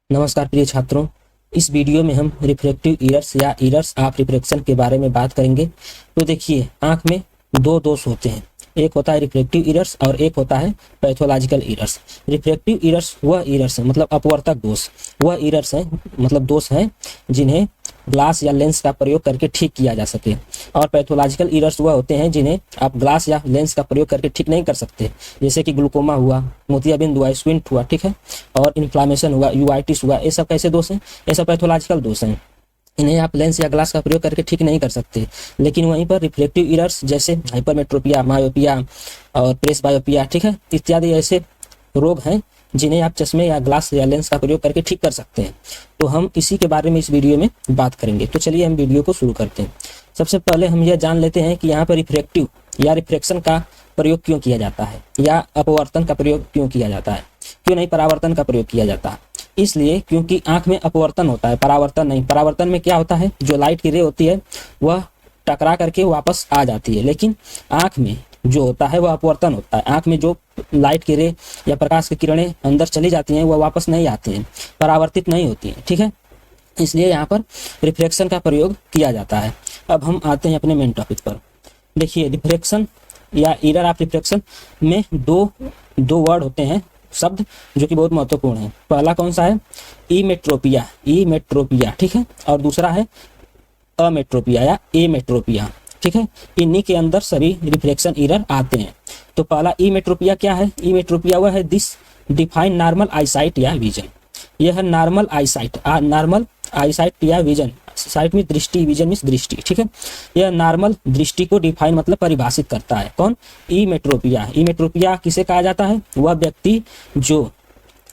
नमस्कार प्रिय छात्रों, इस वीडियो में हम रिफ्रैक्टिव एरर्स या एरर्स ऑफ रिफ्रैक्शन के बारे में बात करेंगे। तो देखिए, आंख में दो दोष होते हैं, एक होता है रिफ्रैक्टिव एरर्स और एक होता है पैथोलॉजिकल एरर्स। रिफ्रैक्टिव एरर्स वह एरर्स है मतलब अपवर्तक दोष, वह एरर्स है मतलब दोष है जिन्हें ग्लास या लेंस का प्रयोग करके ठीक किया जा सके, और पैथोलॉजिकल एरर्स वह होते हैं जिन्हें आप ग्लास या लेंस का प्रयोग करके ठीक नहीं कर सकते, जैसे कि ग्लूकोमा हुआ, मोतियाबिंद हुआ, स्क्विंट हुआ, ठीक है, और इन्फ्लामेशन हुआ, यूआइटिस हुआ। ये सब कैसे दोष हैं? ये सब पैथोलॉजिकल दोष हैं, इन्हें आप लेंस या ग्लास का प्रयोग करके ठीक नहीं कर सकते। लेकिन वहीं पर रिफ्लेक्टिव एरर्स जैसे हाइपरमेट्रोपिया, मायोपिया और प्रेस बायोपिया, ठीक है, इत्यादि ऐसे रोग हैं जिन्हें आप चश्मे या ग्लास या लेंस का प्रयोग करके ठीक कर सकते हैं। तो हम इसी के बारे में इस वीडियो में बात करेंगे। तो चलिए हम वीडियो को शुरू करते हैं। सबसे पहले हम यह जान लेते हैं कि यहाँ पर रिफ्रैक्टिव या रिफ्रैक्शन का प्रयोग क्यों किया जाता है, या अपवर्तन का प्रयोग क्यों किया जाता है, क्यों नहीं परावर्तन का प्रयोग किया जाता है। इसलिए क्योंकि आंख में अपवर्तन होता है, परावर्तन नहीं। परावर्तन में क्या होता है, जो लाइट की रे होती है वह टकरा करके वापस आ जाती है, लेकिन आंख में जो होता है वह अपवर्तन होता है। आंख में जो लाइट की रे या प्रकाश की किरणें अंदर चली जाती हैं वह वापस नहीं आती हैं, परावर्तित नहीं होती हैं, ठीक है। इसलिए यहाँ पर रिफ्रैक्शन का प्रयोग किया जाता है। अब हम आते हैं अपने मेन टॉपिक पर। देखिए, रिफ्रैक्शन या एरर ऑफ रिफ्रैक्शन में दो वर्ड होते हैं, शब्द, जो कि बहुत महत्वपूर्ण है। पहला कौन सा है? इमेट्रोपिया, इमेट्रोपिया, ठीक है, और दूसरा है अमेट्रोपिया या एमेट्रोपिया, ठीक है। इन्हीं के अंदर सभी रिफ्रैक्शन एरर आते हैं। तो पहला इमेट्रोपिया क्या है? इमेट्रोपिया वह है दिस डिफाइन नॉर्मल आईसाइट या विजन। यह है नॉर्मल आईसाइट, नॉर्मल आईसाइट या विजन। साइट में दृष्टि, विजन में दृष्टि, ठीक है। यह नॉर्मल दृष्टि को डिफाइन मतलब परिभाषित करता है। कौन? इमेट्रोपिया। इमेट्रोपिया किसे कहा जाता है? वह व्यक्ति जो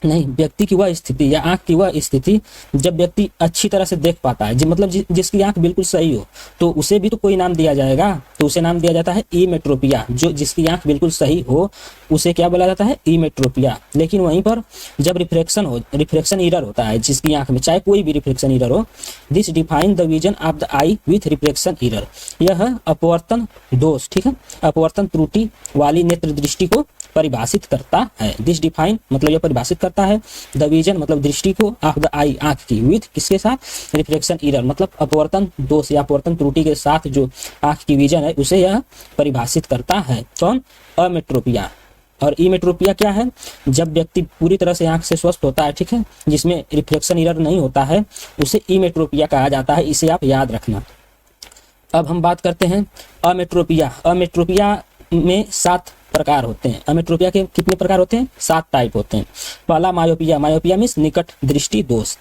नहीं, व्यक्ति की वह स्थिति या आंख की वह स्थिति जब व्यक्ति अच्छी तरह से देख पाता है, मतलब जिसकी आंख बिल्कुल सही हो, तो उसे भी तो कोई नाम दिया जाएगा, तो उसे नाम दिया जाता है इमेट्रोपिया। जो जिसकी आंख बिल्कुल सही हो उसे क्या बोला जाता है? इमेट्रोपिया। लेकिन वहीं पर जब रिफ्रैक्शन एरर होता है जिसकी आंख में, चाहे कोई भी रिफ्रैक्शन एरर हो, this define the vision of the I with refraction error. यह अपवर्तन दोष, ठीक है, अपवर्तन त्रुटि वाली नेत्र दृष्टि को परिभाषित करता है। दिस डिफाइन मतलब यह परिभाषित करता है द विजन मतलब दृष्टि को, ऑफ द आई आंख की, विथ किसके साथ? रिफ्रैक्शन एरर मतलब अपवर्तन दोष या अपवर्तन त्रुटि के साथ जो आंख की विजन है उसे यह परिभाषित करता है। कौन? अमेट्रोपिया। और इमेट्रोपिया क्या है? जब व्यक्ति पूरी तरह से आंख से स्वस्थ होता है, ठीक है, जिसमें रिफ्रैक्शन एरर नहीं होता है, उसे इमेट्रोपिया कहा जाता है। इसे आप याद रखना। अब हम बात करते हैं अमेट्रोपिया। अमेट्रोपिया में 7 प्रकार होते हैं। अमेट्रोपिया के कितने प्रकार होते हैं? 7 टाइप होते हैं। पहला मायोपिया, मायोपिया मीन्स निकट दृष्टि दोष।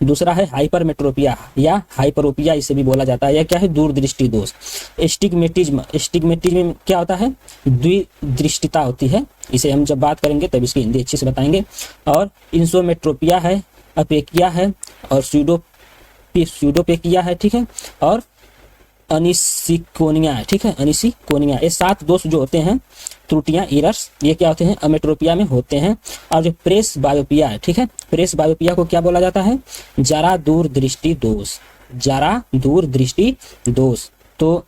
दूसरा है हाइपरमेट्रोपिया या हाइपरोपिया, इसे भी बोला जाता है। यह क्या है? दूरदृष्टि दोष। एस्टिग्मेटिज्म, एस्टिग्मेटिज्म में क्या होता है? द्विदृष्टिता होती है। इसे हम जब बात करेंगे तब इसकी हिंदी अच्छे से बताएंगे। और इंसोमेट्रोपिया है, अपेकिया है, और स्यूडोपेकिया है, ठीक है, और अनिसिकोनिया है, ठीक है, अनिसिकोनिया। ये 7 दोष जो होते हैं, त्रुटियां, एरर्स, ये क्या होते हैं? अमेट्रोपिया में होते हैं। और जो प्रेस बायोपिया है, ठीक है, प्रेस बायोपिया को क्या बोला जाता है? जरा दूरदृष्टि दोष, जरा दूरदृष्टि दोष। तो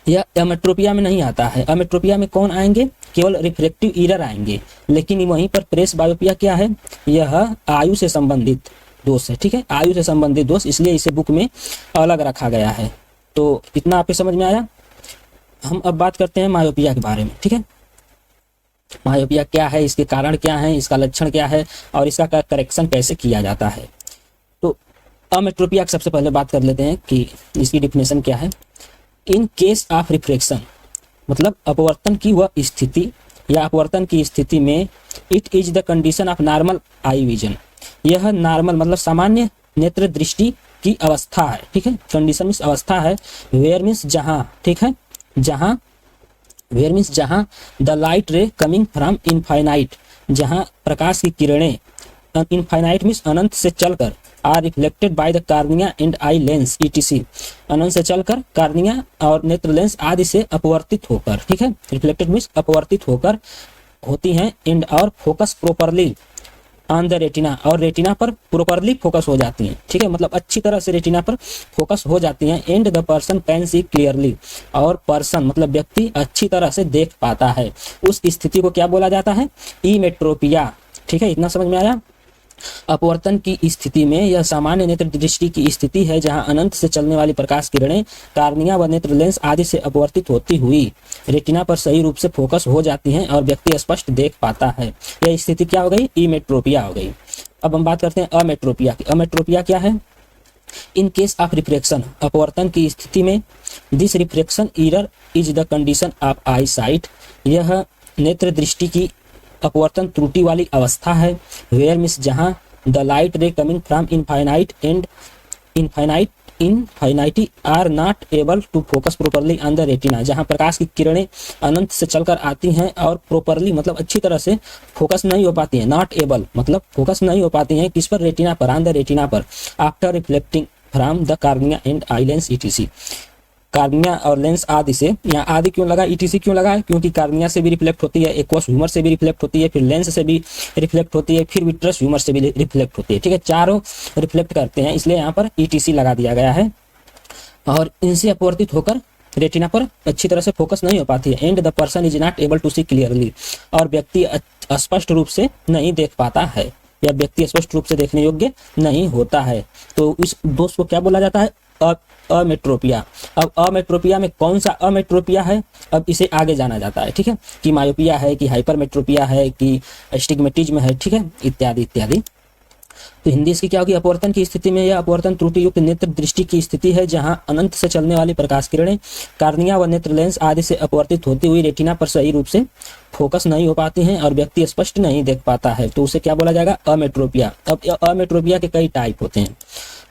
यह अमेट्रोपिया में नहीं आता है। अमेट्रोपिया में कौन आएंगे? केवल रिफ्रैक्टिव एरर आएंगे। लेकिन वहीं पर प्रेस बायोपिया क्या है? यह आयु से संबंधित दोष है, ठीक है, आयु से संबंधित दोष, इसलिए इसे बुक में अलग रखा गया है। तो इतना आपको समझ में आया। हम अब बात करते हैं मायोपिया के बारे में, ठीक है। मायोपिया क्या है, इसके कारण क्या है, इसका लक्षण क्या है, और इसका करेक्शन कैसे किया जाता है। तो अमेट्रोपिया की सबसे पहले बात कर लेते हैं कि इसकी डिफिनेशन क्या है। इन केस ऑफ रिफ्रैक्शन मतलब अपवर्तन की वह स्थिति या अपवर्तन की स्थिति में, it is the condition of normal eye vision. यह नॉर्मल मतलब सामान्य नेत्र दृष्टि की अवस्था है, ठीक है। कंडीशन मीन्स अवस्था है। वेयर मीन्स जहां, ठीक है, जहां, वेयर मीन्स जहां the light ray coming from infinite, जहां प्रकाश की किरणें इनफाइनाइट मीन्स अनंत से चलकर, are reflected by the cornea and eye lens etc, अनंत से चलकर कार्निया और नेत्र लेंस आदि से अपवर्तित होकर, ठीक है, रिफ्लेक्टेड मीन्स अपवर्तित होकर होती हैं, एंड और focus properly on the retina, और रेटिना पर प्रॉपरली फोकस हो जाती हैं, ठीक है, मतलब अच्छी तरह से रेटिना पर फोकस हो जाती हैं। And the person can see clearly, और पर्सन मतलब व्यक्ति अच्छी तरह से देख पाता है। उस स्थिति को क्या बोला जाता है? इमेट्रोपिया, ठीक है, इतना समझ में आया। अपवर्तन की स्थिति में यह सामान्य नेत्र दृष्टि की स्थिति है जहां अनंत से चलने वाली प्रकाश किरणें कार्निया व नेत्र लेंस आदि से अपवर्तित होती हुई रेटिना पर सही रूप से फोकस हो जाती हैं और व्यक्ति स्पष्ट देख पाता है। यह स्थिति क्या हो गई? इमेट्रोपिया हो गई। अब हम बात करते हैं अमेट्रोपिया की। अमेट्रोपिया क्या है? इन केस ऑफ रिफ्रैक्शन, अपवर्तन की स्थिति में, this refraction error is the condition of eye sight, यह नेत्र दृष्टि की अपवर्तन त्रुटि वाली अवस्था है। वेयर मिस, जहां the light ray coming from infinite and infinity are not able to focus properly on the retina, जहां प्रकाश की किरणें अनंत से चलकर आती हैं और प्रोपरली मतलब अच्छी तरह से फोकस नहीं हो पाती हैं। नॉट एबल मतलब फोकस नहीं हो पाती हैं किस पर? रेटिना पर, ऑन द रेटिना पर। After reflecting from the cornea and eye lens etc, cornea और लेंस आदि से, यहाँ आदि क्यों लगा, ईटीसी क्यों लगा है? क्योंकि कार्निया से भी रिफ्लेक्ट होती है, एक्वस ह्यूमर से भी रिफ्लेक्ट होती है, फिर लेंस से भी रिफ्लेक्ट होती है, फिर विट्रस ह्यूमर से भी रिफ्लेक्ट होती है। ठीक है, चारों रिफ्लेक्ट करते हैं, इसलिए यहाँ पर ईटीसी लगा दिया गया है और इनसे अपवर्तित होकर रेटिना पर अच्छी तरह से फोकस नहीं हो पाती है। And the person is not able to see clearly, और व्यक्ति स्पष्ट रूप से नहीं देख पाता है या व्यक्ति स्पष्ट रूप से देखने योग्य नहीं होता है। तो इस दोष को क्या बोला जाता है? अमेट्रोपिया। अब अमेट्रोपिया में कौन सा अमेट्रोपिया है, अब इसे आगे जाना जाता है। ठीक है, कि मायोपिया है, कि हाइपरमेट्रोपिया है, कि एस्टिग्मेटिज्म है, ठीक है, इत्यादि इत्यादि। तो हिंदी इसकी क्या होगी? अपवर्तन की स्थिति में यह अपवर्तन त्रुटि युक्त नेत्र दृष्टि की स्थिति है जहां अनंत से चलने वाली प्रकाश किरणें कार्निया व नेत्र लेंस आदि से अपवर्तित होती हुई रेटिना पर सही रूप से फोकस नहीं हो पाती हैं और व्यक्ति स्पष्ट नहीं देख पाता है। तो उसे क्या बोला जाएगा? अमेट्रोपिया। अब अमेट्रोपिया के कई टाइप होते हैं।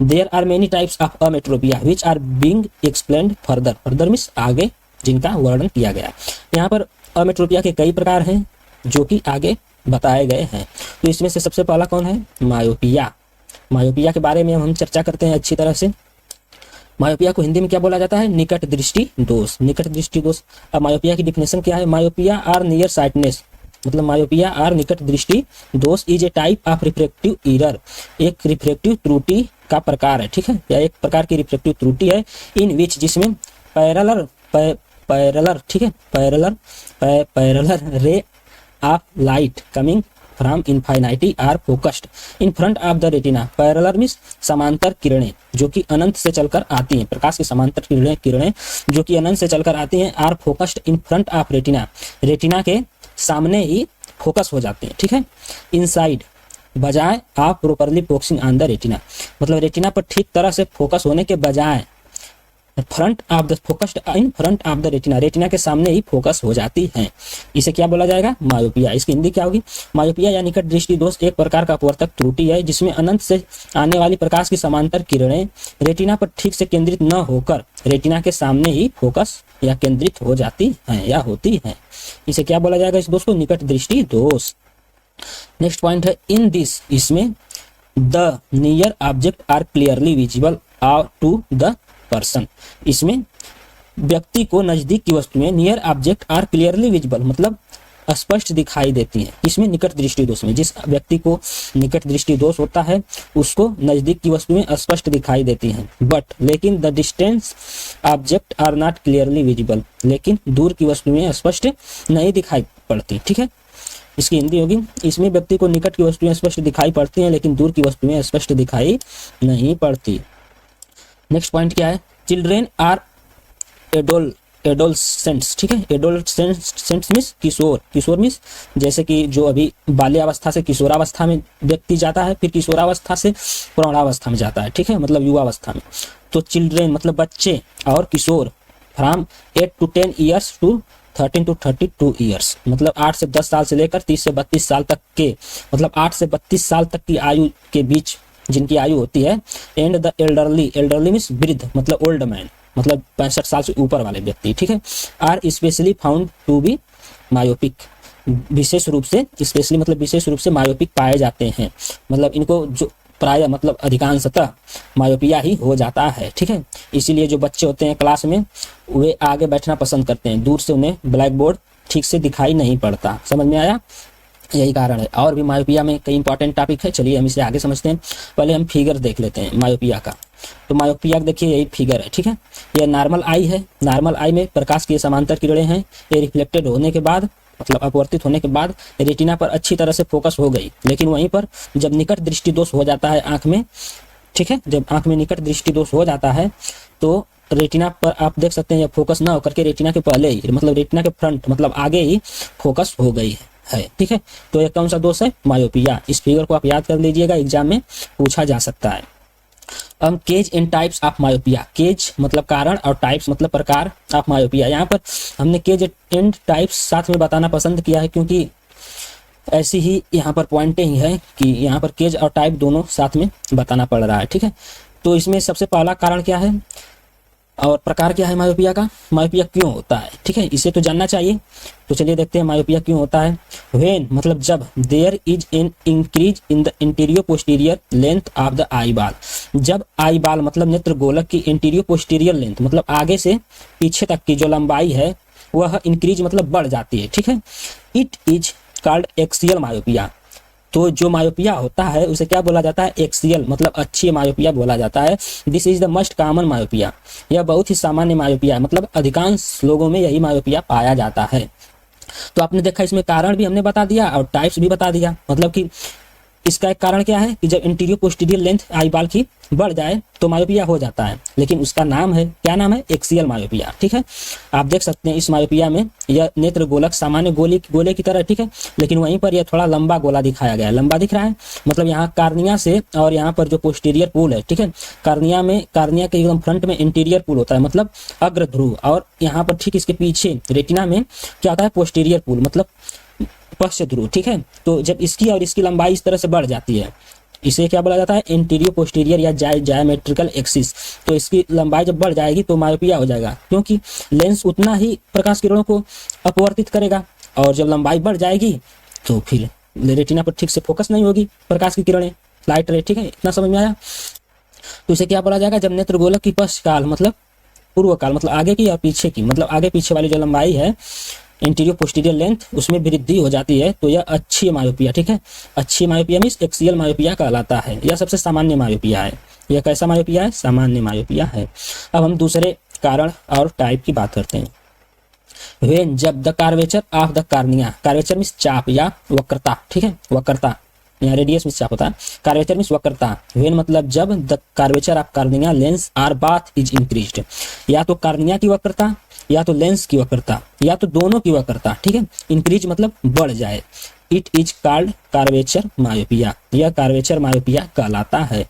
There are many types of ametropia which are being explained further. Further means आगे, जिनका वर्णन किया गया। यहाँ पर अमेट्रोपिया के कई प्रकार हैं जो कि आगे बताए गए हैं। तो इसमें से सबसे पहला कौन है? मायोपिया। मायोपिया के बारे में हम चर्चा करते हैं अच्छी तरह से। मायोपिया को हिंदी में क्या बोला जाता है? निकट दृष्टि दोष। निकट दृष्टि दोष। अब मायोपिया की डिफिनेशन क्या है? मायोपिया आर नियर साइटनेस, मतलब मायोपिया आर निकट दृष्टि दोष is a type of refractive error, एक रिफ्रैक्टिव त्रुटि का प्रकार है। ठीक है, या एक प्रकार की रिफ्रैक्टिव त्रुटि है। इन विच, जिसमें पैरेलल ठीक है, parallel ray of light coming from infinity are focused in front of the retina. Parallel means समांतर किरणें जो कि अनंत से चलकर आती हैं, प्रकाश की समांतर किरणें जो कि अनंत से चलकर आती हैं, are focused in front of retina, retina के सामने ही फोकस हो जाते हैं। ठीक है, इनसाइड बजाय आप properly focusing on the retina, मतलब रेटिना पर ठीक तरह से फोकस होने के बजाय front of the focused in front of the retina, retina के सामने ही फोकस हो जाती हैं। इसे क्या बोला जाएगा? मायोपिया। इसकी हिंदी क्या होगी? मायोपिया या निकट दृष्टि दोष एक प्रकार का अपवर्तक त्रुटि है जिसमें अनंत से आने वाली प्रकाश की समांतर किरणें रेटिना पर ठीक से केंद्रित न होकर रेटिना के सामने ही फोकस या केंद्रित हो जाती हैं या होती हैं। इसे क्या बोला जाएगा? इस दोष को निकट दृष्टि दोष। नेक्स्ट पॉइंट है इन दिस, इसमें the near object are clearly visible to the person, इसमें व्यक्ति को नजदीक की वस्तुएं, near object are clearly visible मतलब स्पष्ट दिखाई देती हैं। इसमें निकट दृष्टि दोष में जिस व्यक्ति को निकट दृष्टि दोष होता है उसको नजदीक की वस्तुएं स्पष्ट दिखाई देती हैं। बट लेकिन the distance object are not clearly visible, लेकिन दूर की वस्तुएं स्पष्ट नहीं दिखाई पड़ती। ठीक है, इसकी हिंदी होगी, इसमें व्यक्ति को निकट की वस्तुएं स्पष्ट दिखाई पड़ती हैं लेकिन दूर की वस्तुएं स्पष्ट दिखाई नहीं पड़ती। नेक्स्ट पॉइंट क्या है? Children are adolescents. ठीक है, एडोलसेंट्स मीन्स किशोर, किशोर मीन्स जैसे कि जो अभी बाल्यावस्था से किशोरावस्था में व्यक्ति जाता है, फिर किशोरावस्था से प्रौढ़ावस्था में जाता है। ठीक है, मतलब युवावस्था में। तो चिल्ड्रेन मतलब बच्चे और किशोर from 8 to 10 years to 13 to 32 years, मतलब 8 से 10 साल से लेकर 30 से 32 साल तक के, मतलब 8 से 32 साल तक की आयु के बीच जिनकी आयु होती है। And the elderly, elderly means वृद्ध मतलब ओल्ड मैन, मतलब 65 साल से ऊपर वाले व्यक्ति। ठीक है, are specially found to be myopic, विशेष रूप से, स्पेशली मतलब विशेष रूप से मायोपिक पाए जाते हैं, मतलब इनको जो प्राय मतलब अधिकांशतः मायोपिया ही हो जाता है। ठीक है, इसीलिए जो बच्चे होते हैं क्लास में वे आगे बैठना पसंद करते हैं, दूर से उन्हें ब्लैक बोर्ड ठीक से दिखाई नहीं पड़ता। समझ में आया? यही कारण है। और भी मायोपिया में कई इंपॉर्टेंट टॉपिक है, चलिए हम इसे आगे समझते हैं। पहले हम फिगर देख लेते हैं मायोपिया का। तो मायोपिया देखिए यही फिगर है। ठीक है, यह नॉर्मल आई है, नॉर्मल आई में प्रकाश की समांतर किरणें हैं, ये रिफ्लेक्टेड होने के बाद मतलब अपवर्तित होने के बाद रेटिना पर अच्छी तरह से फोकस हो गई, लेकिन वहीं पर जब निकट दृष्टि दोष हो जाता है आंख में, ठीक है, जब आंख में निकट दृष्टि दोष हो जाता है तो रेटिना पर आप देख सकते हैं या फोकस ना होकर के रेटिना के पहले ही, मतलब रेटिना के फ्रंट मतलब आगे ही फोकस हो गई है, ठीक है। तो ये कौन सा दोष है? मायोपिया। इस फिगर को आप याद कर लीजिएगा, एग्जाम में पूछा जा सकता है। अब causes and types of myopia. Causes मतलब कारण और टाइप्स मतलब प्रकार ऑफ मायोपिया। यहाँ पर हमने केज एंड टाइप्स साथ में बताना पसंद किया है, क्योंकि ऐसी ही यहाँ पर पॉइंटें ही है कि यहाँ पर केज और टाइप दोनों साथ में बताना पड़ रहा है, ठीक है। तो इसमें सबसे पहला कारण क्या है और प्रकार क्या है मायोपिया का, मायोपिया क्यों होता है, ठीक है, इसे तो जानना चाहिए। तो चलिए देखते हैं मायोपिया क्यों होता है। व्हेन मतलब जब, there is an increase in the anterior posterior length of the eye ball. जब आई बाल मतलब नेत्र गोलक की इंटीरियर पोस्टीरियर लेंथ मतलब आगे से पीछे तक की जो लंबाई है वह इंक्रीज मतलब बढ़ जाती है, ठीक है। It is called axial myopia. तो जो मायोपिया होता है उसे क्या बोला जाता है? एक्सियल मतलब अच्छी मायोपिया बोला जाता है। This is the most common myopia. यह बहुत ही सामान्य मायोपिया है, मतलब अधिकांश लोगों में यही मायोपिया पाया जाता है। तो आपने देखा इसमें कारण भी हमने बता दिया और टाइप्स भी बता दिया। मतलब कि इसका एक कारण क्या है कि जब इंटीरियर पोस्टीरियर लेंथ आई बाल की बढ़ जाए तो मायोपिया हो जाता है, लेकिन उसका नाम है, क्या नाम है? एक्सियल मायोपिया, ठीक है। आप देख सकते हैं इस मायोपिया में यह नेत्र गोलक सामान्य गोले की तरह, ठीक है, लेकिन वहीं पर यह थोड़ा लंबा गोला दिखाया गया है। लंबा दिख रहा है मतलब यहाँ कार्निया से और यहाँ पर जो पोस्टीरियर पुल है, ठीक है, कार्निया के एकदम फ्रंट में इंटीरियर पुल होता है मतलब अग्र ध्रुव, और यहाँ पर ठीक इसके पीछे रेटिना में क्या होता है? पोस्टीरियर पुल मतलब पश्च ध्रुव, ठीक है। तो जब इसकी और इसकी लंबाई इस तरह से बढ़ जाती है, इसे क्या बोला जाता है? इंटीरियर पोस्टीरियर या जायमेट्रिकल एक्सिस। तो इसकी लंबाई जब बढ़ जाएगी तो मायोपिया हो जाएगा, क्योंकि लेंस उतना ही प्रकाश किरणों को अपवर्तित करेगा, और जब लंबाई बढ़ जाएगी तो फिर रेटिना पर ठीक से फोकस नहीं होगी प्रकाश की किरणें, लाइट रे, ठीक है। इतना समझ में आया? तो इसे क्या बोला जाएगा? जब नेत्र गोलक की पश्च काल मतलब पूर्व काल मतलब आगे की और पीछे की मतलब आगे पीछे वाली जो लंबाई है इंटीरियर पोस्टीरियर लेंथ उसमें वृद्धि हो जाती है तो यह अच्छी मायोपिया, ठीक है। अच्छी मायोपिया मींस एक्सियल मायोपिया कहलाता है। यह सबसे सामान्य मायोपिया है। यह कैसा मायोपिया है? सामान्य मायोपिया है। अब हम दूसरे कारण और टाइप की बात करते हैं। व्हेन जब the curvature of the cornea, curvature means चाप या वक्रता, ठीक है, वक्रता, यहाँ रेडियस मींस चाप होता है, कार्वेचर मींस वक्रता। व्हेन मतलब जब the curvature of cornea lens are both is increased, या तो कार्निया की वक्रता या तो लेंस की वक्रता या तो दोनों की वक्रता, ठीक है, इंक्रीज मतलब बढ़ जाए। It is called curvature myopia. यह कार्वेचर मायोपिया कहलाता है।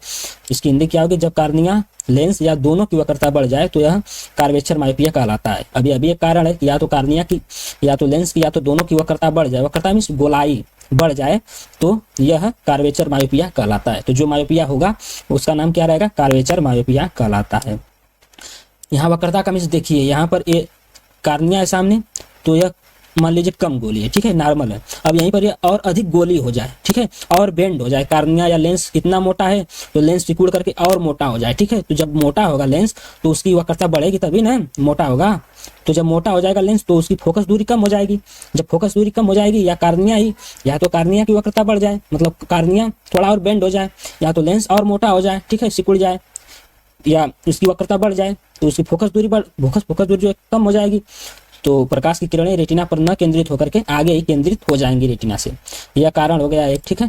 इसकी हिंदी क्या होगी? जब कार्निया लेंस या दोनों की वक्रता बढ़ जाए तो यह कार्वेचर मायोपिया कहलाता है। अभी एक कारण है कि या तो कार्निया की या तो लेंस की या तो दोनों की वक्रता बढ़ जाए, वक्रता मींस गोलाई बढ़ जाए, तो यह कार्वेचर मायोपिया कहलाता है। तो जो मायोपिया होगा उसका नाम क्या रहेगा? कार्वेचर मायोपिया कहलाता है। यहाँ वक्रता का मींस देखिए, यहाँ पर ये कार्निया है सामने तो यह मान लीजिए कम गोली है, ठीक है, नॉर्मल है। अब यहीं पर ये और अधिक गोली हो जाए, ठीक है, और बेंड हो जाए, कार्निया या लेंस इतना मोटा है तो लेंस सिकुड़ करके और मोटा हो जाए, ठीक है। तो जब मोटा होगा लेंस तो उसकी वक्रता बढ़ेगी तभी ना मोटा होगा। तो जब मोटा हो जाएगा लेंस तो उसकी फोकस दूरी कम हो जाएगी। जब फोकस दूरी कम हो जाएगी या कार्निया ही या तो कार्निया की वक्रता बढ़ जाए मतलब कार्निया थोड़ा और बेंड हो जाए, या तो लेंस और मोटा हो जाए, ठीक है, सिकुड़ जाए, या उसकी वक्रता बढ़ जाए तो उसकी फोकस दूरी जो है कम हो जाएगी। तो प्रकाश की किरणें रेटिना पर न केंद्रित होकर के आगे ही केंद्रित हो जाएंगी रेटिना से। यह कारण हो गया एक, ठीक है।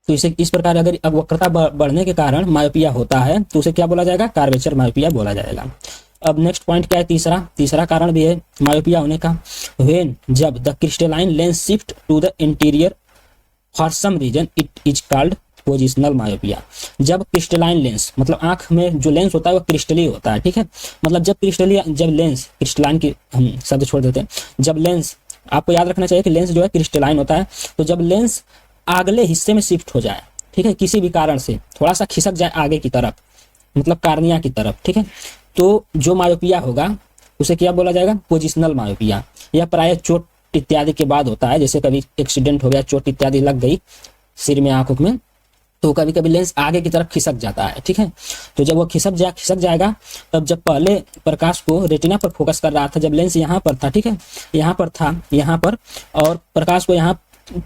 तो इसे इस प्रकार अगर अब वक्रता बढ़ने के कारण मायोपिया होता है तो उसे क्या बोला जाएगा? कार्वेचर मायोपिया बोला जाएगा। अब नेक्स्ट पॉइंट क्या है? तीसरा कारण भी है मायोपिया होने का। व्हेन जब the crystalline lens shift to the interior for some reason it is called positional myopia. जब क्रिस्टलाइन लेंस मतलब आंख में जो लेंस होता है वो क्रिस्टली होता है, ठीक है, मतलब जब लेंस क्रिस्टलाइन की हम शब्द छोड़ देते हैं, जब लेंस, आपको याद रखना चाहिए कि लेंस जो है क्रिस्टलाइन होता है, तो जब लेंस अगले हिस्से में शिफ्ट हो जाए, ठीक है, किसी भी कारण से थोड़ा सा खिसक जाए आगे की तरफ मतलब कार्निया की तरफ, ठीक है, तो जो मायोपिया होगा उसे क्या बोला जाएगा? Positional myopia. यह प्राय चोट इत्यादि के बाद होता है, जैसे कभी एक्सीडेंट हो गया, चोट इत्यादि लग गई सिर में, आंखों में, तो कभी कभी लेंस आगे की तरफ खिसक जाता है, ठीक है। तो जब वो खिसक जाएगा तब जब पहले प्रकाश को रेटिना पर फोकस कर रहा था, जब लेंस यहाँ पर था, ठीक है, यहाँ पर था, यहाँ पर, और प्रकाश को यहाँ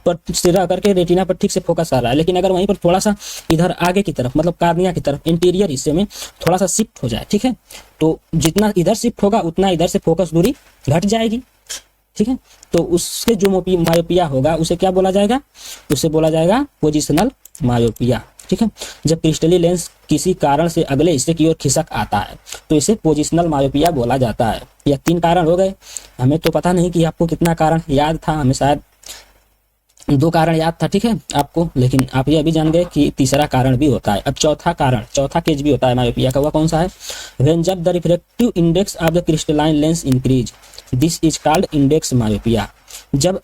पर से रह करके रेटिना पर ठीक से फोकस कर रहा है, लेकिन अगर वहीं पर थोड़ा सा इधर आगे की तरफ मतलब कार्निया की तरफ इंटीरियर हिस्से में थोड़ा सा शिफ्ट हो जाए, ठीक है, तो जितना इधर शिफ्ट होगा उतना इधर से फोकस दूरी घट जाएगी। ठीक है। तो उसके जो मायोपिया होगा उसे क्या बोला जाएगा, उसे बोला जाएगा पोजिशनल मायोपिया, ठीक है। जब क्रिस्टली लेंस किसी कारण से अगले हिस्से की ओर खिसक आता है तो इसे पोजिशनल मायोपिया बोला जाता है। यह 3 कारण हो गए। हमें तो पता नहीं कि आपको कितना कारण याद था, हमें शायद 2 कारण याद था, ठीक है आपको, लेकिन आप ये अभी जान गए कि तीसरा कारण भी होता है। अब चौथा कारण, चौथा केस भी होता है मायोपिया का, वह कौन सा है, व्हेन जब the refractive index of the crystalline lens increase, this is called index myopia. जब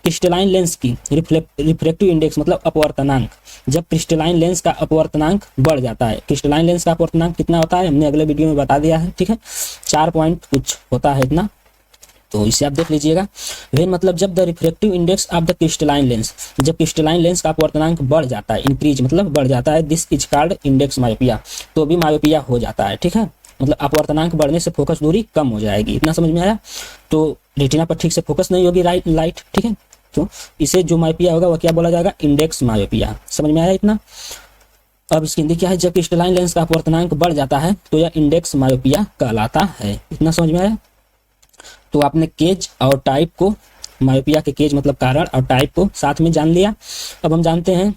क्रिस्टलाइन लेंस की रिफ्रैक्टिव इंडेक्स मतलब अपवर्तनांक, जब क्रिस्टलाइन लेंस का अपवर्तनांक बढ़ जाता है, क्रिस्टलाइन लेंस का अपवर्तनांक कितना होता है हमने अगले वीडियो में बता दिया है, ठीक है, 4 पॉइंट कुछ होता है इतना, तो इसे आप देख लीजिएगा। वेन मतलब जब the refractive index of the crystalline lens, जब क्रिस्टलाइन लेंस का अपवर्तनांक बढ़ जाता है, इंक्रीज मतलब बढ़ जाता है, this is called index myopia, तो भी मायोपिया हो जाता है, ठीक है। मतलब अपवर्तनांक बढ़ने से फोकस दूरी कम हो जाएगी, इतना समझ में आया। तो रेटिना पर ठीक से फोकस नहीं होगी लाइट, ठीक है, तो इसे जो मायोपिया होगा वह क्या बोला जाएगा, इंडेक्स मायोपिया। समझ में आया इतना। अब इसकी हिंदी क्या है, जब क्रिस्टलाइन लेंस का अपवर्तनांक बढ़ जाता है तो यह इंडेक्स मायोपिया कहलाता है, इतना समझ में आया। तो आपने केज और टाइप को, मायोपिया के केज मतलब कारण और टाइप को साथ में जान लिया। अब हम जानते हैं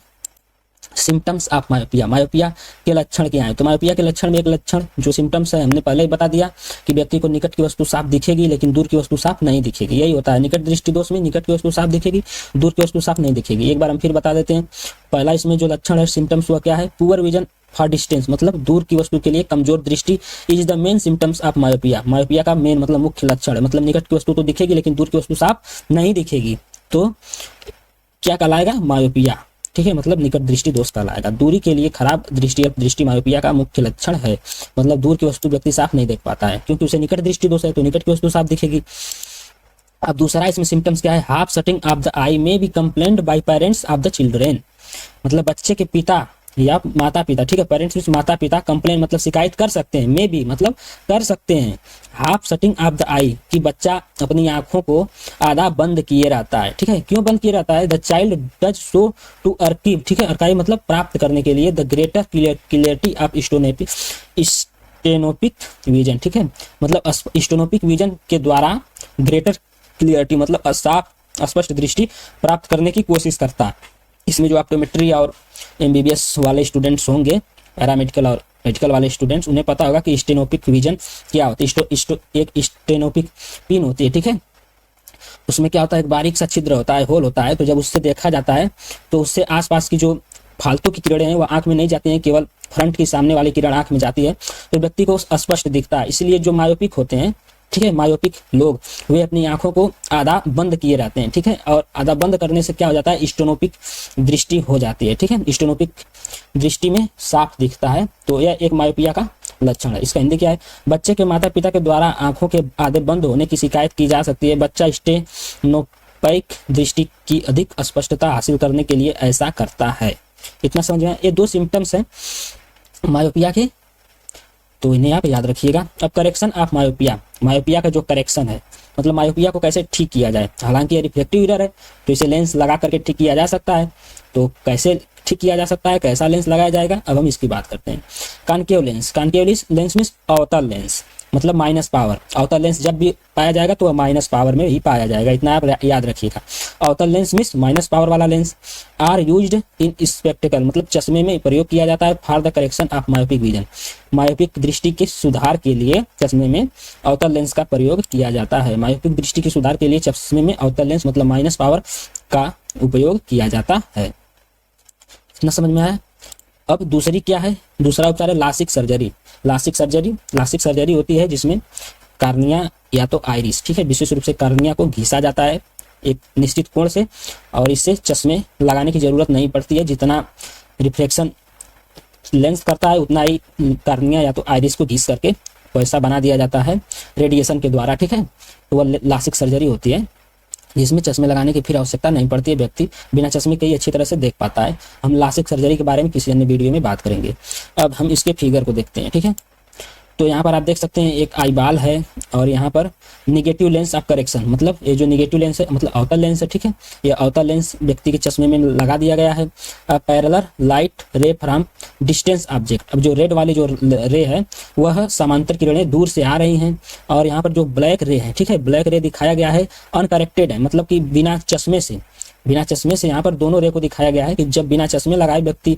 सिम्टम्स ऑफ मायोपिया, मायोपिया के लक्षण क्या है। तो मायोपिया के लक्षण में एक लक्षण जो सिम्टम्स है हमने पहले ही बता दिया कि व्यक्ति को निकट की वस्तु साफ दिखेगी लेकिन दूर की वस्तु साफ नहीं दिखेगी, यही होता है निकट दृष्टि दोष में, निकट की वस्तु साफ दिखेगी, दूर की वस्तु साफ नहीं दिखेगी। एक बार हम फिर बता देते हैं। पहला इसमें जो लक्षण है सिम्टम्स वह क्या है, पुअर विजन फॉर डिस्टेंस मतलब दूर की वस्तु के लिए कमजोर दृष्टि is the main symptoms of myopia. Myopia का मेन मतलब मुख्य लक्षण है, मतलब निकट की वस्तु तो दिखेगी लेकिन दूर की वस्तु साफ नहीं दिखेगी, तो क्या कहलाएगा, मायोपिया, ठीक है, मतलब निकट दृष्टि दोष कहलाएगा। दूरी के लिए खराब दृष्टि मायोपिया का मुख्य लक्षण है, मतलब दूर की वस्तु व्यक्ति साफ नहीं देख पाता है क्योंकि उसे निकट दृष्टि दोष है, तो निकट की वस्तु साफ दिखेगी। अब दूसरा इसमें सिम्टम्स क्या है, half shutting of the eye may be complained by parents of the children, मतलब बच्चे के पिता या माता पिता, ठीक है, पेरेंट्स मींस माता पिता, कंप्लेन मतलब शिकायत कर सकते हैं, मे बी मतलब कर सकते हैं, हाफ शटिंग ऑफ द आई कि बच्चा अपनी आंखों को आधा बंद किए रहता है, ठीक है, क्यों बंद किए रहता है, the child does so to अर्कीव, ठीक है, अर्काइव मतलब प्राप्त करने के लिए, the greater clarity of stenopeic vision, ठीक है, मतलब स्टेनोपिक विजन के द्वारा ग्रेटर क्लियरिटी मतलब साफ स्पष्ट दृष्टि प्राप्त करने की कोशिश करता है। इसमें जो ऑप्टोमेट्री और एमबीबीएस वाले स्टूडेंट्स होंगे, पैरामेडिकल और मेडिकल वाले स्टूडेंट्स, उन्हें पता होगा कि स्टेनोपिक विजन क्या होती है। एक स्टेनोपिक पिन होती है, ठीक है, उसमें क्या होता है, एक बारीक सा छिद्र होता है, होल होता है, तो जब उससे देखा जाता है तो उससे आसपास की जो फालतू की किरणें हैं वो आंख में नहीं जाती हैं, केवल फ्रंट की सामने वाली किरण आंख में जाती है, तो व्यक्ति को स्पष्ट दिखता है। इसलिए जो मायोपिक होते हैं, ठीक है, मायोपिक लोग वे अपनी आंखों को आधा बंद किए रहते हैं, ठीक है, और आधा बंद करने से क्या हो जाता है, स्टेनोपिक दृष्टि हो जाती है, ठीक है, स्टेनोपिक दृष्टि में साफ दिखता है, तो यह एक मायोपिया का लक्षण है। इसका हिंदी क्या है, बच्चे के माता पिता के द्वारा आंखों के आधे बंद होने की शिकायत की जा सकती है। बच्चा स्टेनोपाइक दृष्टि की अधिक स्पष्टता हासिल करने के लिए ऐसा करता है। इतना समझ में, ये 2 सिम्टम्स हैं मायोपिया के, तो इन्हें आप याद रखिएगा। अब करेक्शन ऑफ मायोपिया, मायोपिया का जो करेक्शन है मतलब मायोपिया को कैसे ठीक किया जाए। हालांकि ये रिफ्लेक्टिव एरर है तो इसे लेंस लगा करके ठीक किया जा सकता है, तो कैसे ठीक किया जा सकता है, कैसा लेंस लगाया जाएगा, अब हम इसकी बात करते हैं। Concave lens, concave lens means अवतल लेंस मतलब माइनस पावर। अवतल लेंस जब भी पाया जाएगा तो वह माइनस पावर में ही पाया जाएगा, इतना आप याद रखिएगा। अवतल लेंस मींस माइनस पावर वाला lens. Are used in spectacle मतलब चश्मे में प्रयोग किया जाता है for the correction of myopic vision. Myopic दृष्टि के सुधार के लिए चश्मे में अवतल लेंस का प्रयोग किया जाता है। मायोपिक दृष्टि के सुधार के लिए चश्मे में अवतल लेंस मतलब माइनस पावर का उपयोग किया जाता है। इतना समझ में आया। अब दूसरी क्या है, दूसरा उपचार है लासिक सर्जरी। लासिक सर्जरी होती है जिसमें कार्निया या तो आइरिस, ठीक है, विशेष रूप से कार्निया को घिसा जाता है एक निश्चित कोण से, और इससे चश्मे लगाने की जरूरत नहीं पड़ती है। जितना रिफ्लेक्शन लेंस करता है उतना ही कार्निया या तो आइरिस को घिस करके वैसा बना दिया जाता है रेडिएशन के द्वारा, ठीक है, तो वह लासिक सर्जरी होती है जिसमें चश्मे लगाने की फिर आवश्यकता नहीं पड़ती है, व्यक्ति बिना चश्मे के ही अच्छी तरह से देख पाता है। हम लासिक सर्जरी के बारे में किसी अन्य वीडियो में बात करेंगे। अब हम इसके फिगर को देखते हैं, ठीक है। तो यहाँ पर आप देख सकते हैं एक आई बाल है और यहाँ पर निगेटिव लेंस ऑफ करेक्शन मतलब ये जो निगेटिव लेंस है मतलब अवतल लेंस है, ठीक है, ये अवतल लेंस व्यक्ति के चश्मे में लगा दिया गया है। पैरेलल लाइट रे फ्रॉम डिस्टेंस ऑब्जेक्ट। अब जो रेड वाली जो रे है वह समांतर किरणें दूर से आ रही हैं, और यहाँ पर जो ब्लैक रे है, ठीक है, ब्लैक रे दिखाया गया है अनकरेक्टेड है, मतलब कि बिना चश्मे से यहाँ पर दोनों रे को दिखाया गया है कि जब बिना चश्मे लगाए व्यक्ति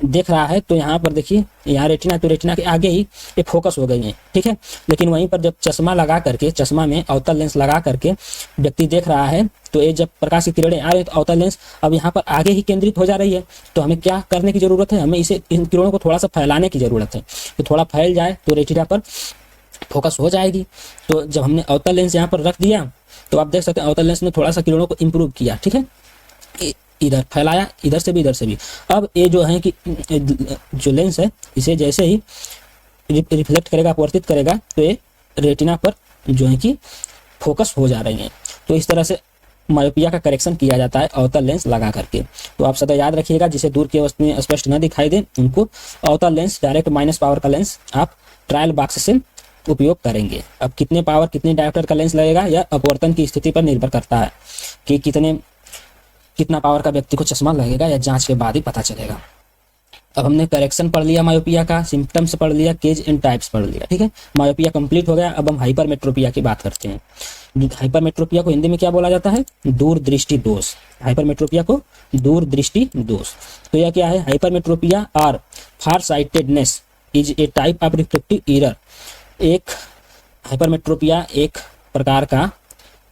देख रहा है तो यहाँ पर देखिए, यहाँ रेटिना तो रेटिना के आगे ही ये फोकस हो गई है, ठीक है। लेकिन वहीं पर जब चश्मा लगा करके, चश्मा में अवतल लेंस लगा करके व्यक्ति देख रहा है तो ये जब प्रकाश की किरणें आ रही है तो अवतल लेंस अब यहाँ पर आगे ही केंद्रित हो जा रही है। तो हमें क्या करने की जरूरत है, हमें इन किरणों को थोड़ा सा फैलाने की जरूरत है, तो थोड़ा फैल जाए तो रेटिना पर फोकस हो जाएगी। तो जब हमने अवतल लेंस यहाँ पर रख दिया तो आप देख सकते हैं अवतल लेंस ने थोड़ा सा किरणों को इम्प्रूव किया, ठीक है, इधर फैलाया, इधर से भी इधर से भी। अब ये जो है कि जो लेंस है इसे जैसे ही रिफ्लेक्ट करेगा, अपवर्तित करेगा, तो ये रेटिना पर जो है कि फोकस हो जा रही है। तो इस तरह से मायोपिया का करेक्शन किया जाता है अवतल लेंस लगा करके। तो आप सदा याद रखिएगा, जिसे दूर की वस्तुएं स्पष्ट न दिखाई दे उनको अवतल लेंस, डायरेक्ट माइनस पावर का लेंस आप ट्रायल बॉक्स से उपयोग करेंगे। अब कितने पावर, कितने डायोप्टर का लेंस लगेगा यह अपवर्तन की स्थिति पर निर्भर करता है कि कितना पावर का व्यक्ति को चश्मा लगेगा, या जांच के बाद ही पता चलेगा। अब हमने करेक्शन पढ़ लिया मायोपिया का, सिम्टम्स पढ़ लिया, केज एंड टाइप्स पढ़ लिया, ठीक है। मायोपिया कंप्लीट हो गया। अब हम हाइपरमेट्रोपिया की बात करते हैं। हाइपरमेट्रोपिया को हिंदी में क्या बोला जाता है? दूरदृष्टि दोष। हाइपरमेट्रोपिया को दूरदृष्टि दोष। तो यह क्या है? हाइपरमेट्रोपिया और फार sightedness is a type of reflective error. एक हाइपरमेट्रोपिया एक प्रकार का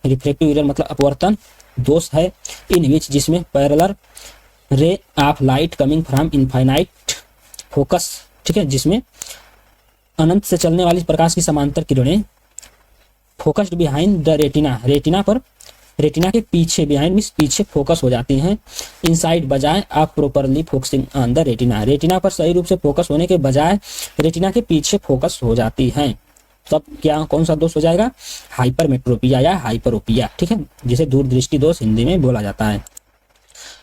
रिफ्लेक्टिव एरर मतलब अपवर्तन दोष है, इन विच जिसमें parallel ray of light coming from infinite focus, ठीक है, जिसमें अनंत से चलने वाली प्रकाश की समांतर किरणें focused behind the retina, retina के पीछे, बिहाइंड मींस पीछे फोकस हो जाती हैं, इनसाइड बजाय आप properly focusing on the retina, retina पर सही रूप से फोकस होने के बजाय रेटिना के पीछे फोकस हो जाती हैं। तब क्या, कौन सा दोष हो जाएगा? हाइपरमेट्रोपिया या हाइपरोपिया, ठीक है, जिसे दूरदृष्टि दोष हिंदी में बोला जाता है।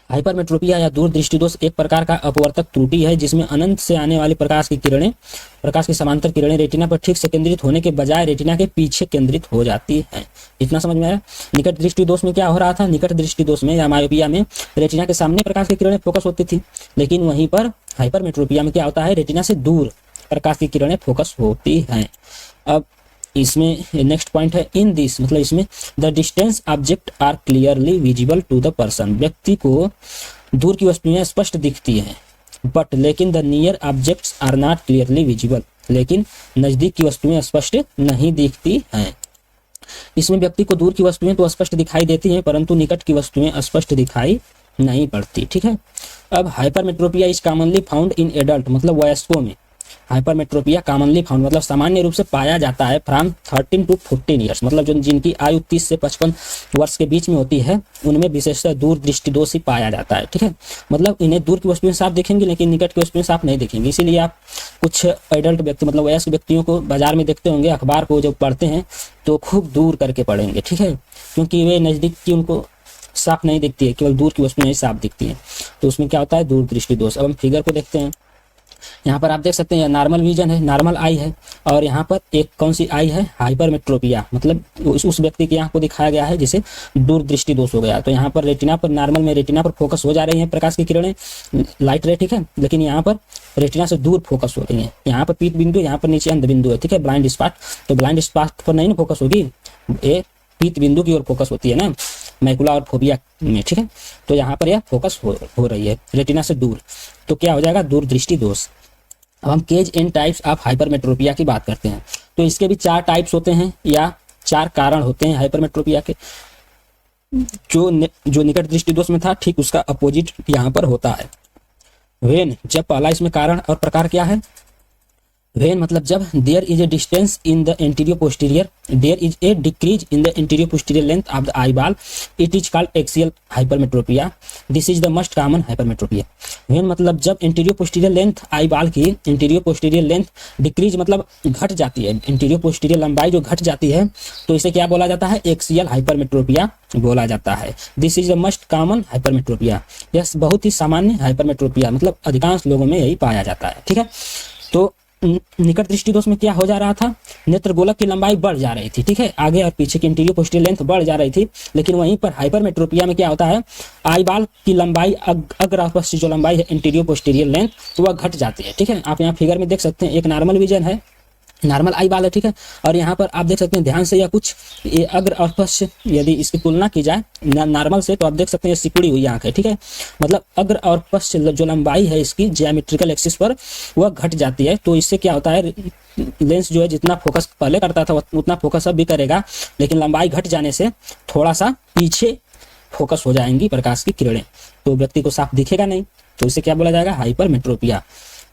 हाइपरमेट्रोपिया या दूरदृष्टि दोष एक प्रकार का अपवर्तक त्रुटि है जिसमें अनंत से आने वाली प्रकाश की समांतर किरणें रेटिना पर ठीक से केंद्रित होने के बजाय रेटिना के पीछे केंद्रित हो जाती हैं। इतना समझ में आया? निकट दृष्टि दोष में क्या हो रहा था? निकट दृष्टि दोष में या मायोपिया में रेटिना के सामने प्रकाश की किरणें फोकस होती थी, लेकिन वहीं पर हाइपरमेट्रोपिया में क्या होता है? रेटिना से दूर प्रकाश की किरणें फोकस होती हैं। अब इसमें नेक्स्ट पॉइंट है इन दिस, मतलब इसमें the distance object are clearly visible to the person. व्यक्ति को दूर की वस्तुएं स्पष्ट दिखती हैं, बट लेकिन the near objects are not clearly visible, लेकिन नजदीक की वस्तुएं स्पष्ट नहीं दिखती हैं। इसमें व्यक्ति को दूर की वस्तुएं तो स्पष्ट दिखाई देती हैं परंतु निकट की वस्तुएं स्पष्ट दिखाई नहीं पड़ती, ठीक है। अब hypermetropia is commonly found in adult, मतलब वयस्कों में हाइपरमेट्रोपिया कॉमनली फाउंड मतलब सामान्य रूप से पाया जाता है फ्रॉम 13 to 14 ईयर्स, मतलब जो जिनकी आयु 30 से 55 वर्ष के बीच में होती है उनमें विशेषतः दूर दृष्टि दोष ही पाया जाता है, ठीक है। मतलब इन्हें दूर की वस्तुएं साफ दिखेंगी लेकिन निकट की वस्तुएं साफ नहीं दिखेंगी। इसीलिए आप कुछ एडल्ट व्यक्ति मतलब वयस्क व्यक्तियों को बाजार में देखते होंगे, अखबार को जब पढ़ते हैं तो खूब दूर करके पढ़ेंगे, ठीक है, क्योंकि वे नजदीक की उनको साफ नहीं दिखती है, केवल दूर की वस्तुएं साफ दिखती हैं। तो उसमें क्या होता है? दूर दृष्टि दोष। अब हम फिगर को देखते हैं। यहाँ पर आप देख सकते हैं नॉर्मल विजन है, नॉर्मल आई है, और यहाँ पर एक कौन सी आई है? हाइपरमेट्रोपिया, मतलब उस व्यक्ति की आंख को दिखाया गया है जिसे दूरदृष्टि दोष हो गया। तो यहाँ पर रेटिना पर, नॉर्मल में रेटिना पर फोकस हो जा रही है प्रकाश की किरणें, लाइट रे, ठीक है, लेकिन यहाँ पर रेटिना से दूर फोकस हो रही है। यहाँ पर पीत बिंदु, यहाँ पर नीचे अंध बिंदु है, ठीक है, ब्लाइंड स्पॉट। तो ब्लाइंड स्पॉट पर नहीं ना फोकस होगी, ये पीत बिंदु की ओर फोकस होती है ना, मैकुला और फोबिया में, ठीक है। तो यहाँ पर यह फोकस हो रही है रेटिना से दूर, तो क्या हो जाएगा? दूरदृष्टि दोष। अब हम causes and types of hypermetropia की बात करते हैं। तो इसके भी 4 टाइप्स होते हैं या 4 कारण होते हैं हाइपरमेट्रोपिया के। जो निकट दृष्टि दोष में था ठीक उसका अपोजिट यहाँ पर होता है। वेन, जब पहला इसमें कारण और प्रकार क्या है? वेन मतलब जब there is a distance in the anterior posterior, there is a decrease in the anterior posterior length of the eye ball, it is called axial hypermetropia, this is the most common hypermetropia. When मतलब जब anterior posterior length eye ball की anterior posterior length decrease मतलब घट जाती है, anterior posterior लंबाई जो घट जाती है, तो इसे क्या बोला जाता है? एक्सियल हाइपरमेट्रोपिया बोला जाता है। This is the most common hypermetropia, यह बहुत ही सामान्य हाइपरमेट्रोपिया मतलब अधिकांश लोगों में यही पाया जाता है, ठीक है। तो निकट दृष्टि दोष में क्या हो जा रहा था, नेत्र गोलक की लंबाई बढ़ जा रही थी, ठीक है, आगे और पीछे की इंटीरियर पोस्टीरियर लेंथ बढ़ जा रही थी। लेकिन वहीं पर हाइपरमेट्रोपिया में क्या होता है, आई बाल की लंबाई, अग्र अपश्च जो लंबाई है इंटीरियर पोस्टीरियर लेंथ, वह घट जाती है, ठीक है। आप यहाँ फिगर में देख सकते हैं, एक नॉर्मल विजन है, नॉर्मल आई बाल है, ठीक है, और यहाँ पर आप देख सकते हैं ध्यान से, या कुछ ये अग्र और पश्च, यदि इसकी तुलना की जाए नॉर्मल से, तो आप देख सकते हैं ये सिकुड़ी हुई आंख है, ठीक है, मतलब अग्र और पश्च जो लंबाई है इसकी ज्यामेट्रिकल एक्सिस पर वह घट जाती है। तो इससे क्या होता है, लेंस जो है जितना फोकस पहले करता था उतना फोकस अब भी करेगा, लेकिन लंबाई घट जाने से थोड़ा सा पीछे फोकस हो जाएंगी प्रकाश की किरणें, तो व्यक्ति को साफ दिखेगा नहीं, तो इसे क्या बोला जाएगा, हाइपरमेट्रोपिया,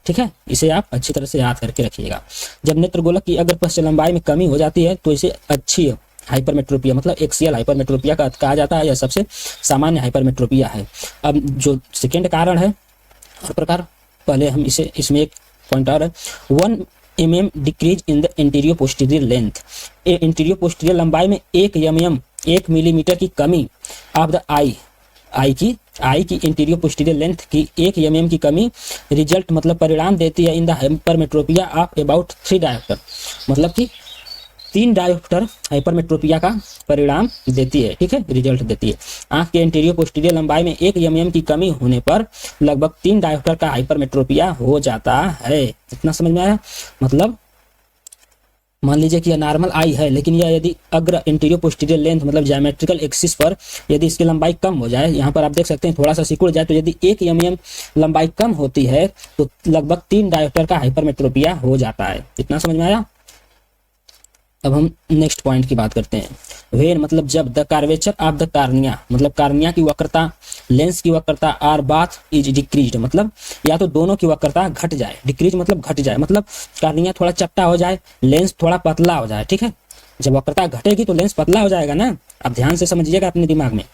ठीक है। इसे आप अच्छी तरह से याद करके रखिएगा। जब नेत्र गोलक की अग्र पश्च लंबाई में कमी हो जाती है तो इसे अच्छी हाइपरमेट्रोपिया मतलब एक्सियल हाइपरमेट्रोपिया का कहा जाता है। यह सबसे सामान्य हाइपरमेट्रोपिया है। अब जो सेकेंड कारण है और प्रकार, पहले हम इसमें एक पॉइंट और है, 1 mm decrease in the anterior posterior length, interior posterior लंबाई में 1 मिलीमीटर की कमी ऑफ द आई की इंटीरियर पोस्टीरियर लेंथ की 1 mm की कमी रिजल्ट मतलब परिणाम देती है in the hypermetropia of about 3 dioptre, मतलब कि 3 डायोप्टर हाइपरमेट्रोपिया का परिणाम देती है, ठीक है, रिजल्ट देती है। आंख के इंटीरियर पोस्टीरियर लंबाई में 1 mm की कमी होने पर लगभग 3 डायोप्टर का हाइपरमेट्रोपिया हो जाता है। इतना समझ में आया, मतलब मान लीजिए कि यह नॉर्मल आई है, लेकिन यह यदि अग्र इंटीरियर पोस्टीरियर लेंथ मतलब ज्योमेट्रिकल एक्सिस पर यदि इसकी लंबाई कम हो जाए, यहाँ पर आप देख सकते हैं थोड़ा सा सिकुड़ जाए, तो यदि 1 mm लंबाई कम होती है तो लगभग 3 डायोप्टर का हाइपरमेट्रोपिया हो जाता है। इतना समझ में आया। अब हम नेक्स्ट पॉइंट की बात करते हैं। वेन मतलब जब, the curvature of the cornea मतलब कार्निया की वक्रता, लेंस की वक्रता आर बाथ इज डिक्रीज्ड मतलब या तो दोनों की वक्रता घट जाए, डिक्रीज मतलब घट जाए, मतलब कार्निया थोड़ा चपटा हो जाए, लेंस थोड़ा पतला हो जाए, ठीक है। जब वक्रता घटेगी तो लेंस पतला हो जाएगा ना, आप ध्यान से समझिएगा अपने दिमाग में।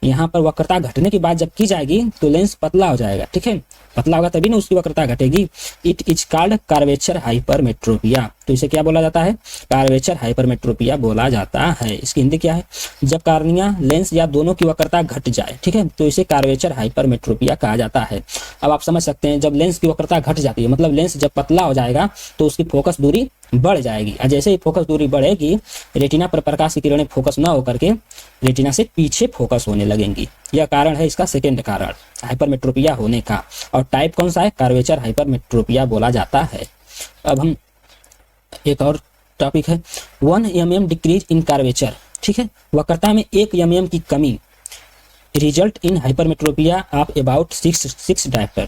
यहाँ पर वक्रता घटने की बात जब की जाएगी तो लेंस पतला हो जाएगा, ठीक है, पतला होगा तभी ना उसकी वक्रता घटेगी। It is called curvature hypermetropia, तो इसे क्या बोला जाता है, कार्वेचर हाइपरमेट्रोपिया बोला जाता है। इसकी हिंदी क्या है, जब कार्निया, लेंस या दोनों की वक्रता घट जाए, ठीक है, तो इसे कार्वेचर हाइपरमेट्रोपिया कहा जाता है। अब आप समझ सकते हैं, जब लेंस की वक्रता घट जाती है मतलब लेंस जब पतला हो जाएगा तो उसकी फोकस दूरी बढ़ जाएगी, और जैसे ही फोकस दूरी बढ़ेगी रेटिना पर प्रकाश की किरणें फोकस ना होकर के रेटिना से पीछे फोकस होने लगेंगी। यह कारण है इसका सेकेंड कारण हाइपरमेट्रोपिया होने का। और टाइप कौन सा है, कार्वेचर हाइपरमेट्रोपिया बोला जाता है। अब हम एक और टॉपिक है, 1 mm डिक्रीज इन कार्वेचर, ठीक है, वक्रता में 1 mm की कमी result in hypermetropia of about 6 dioptre,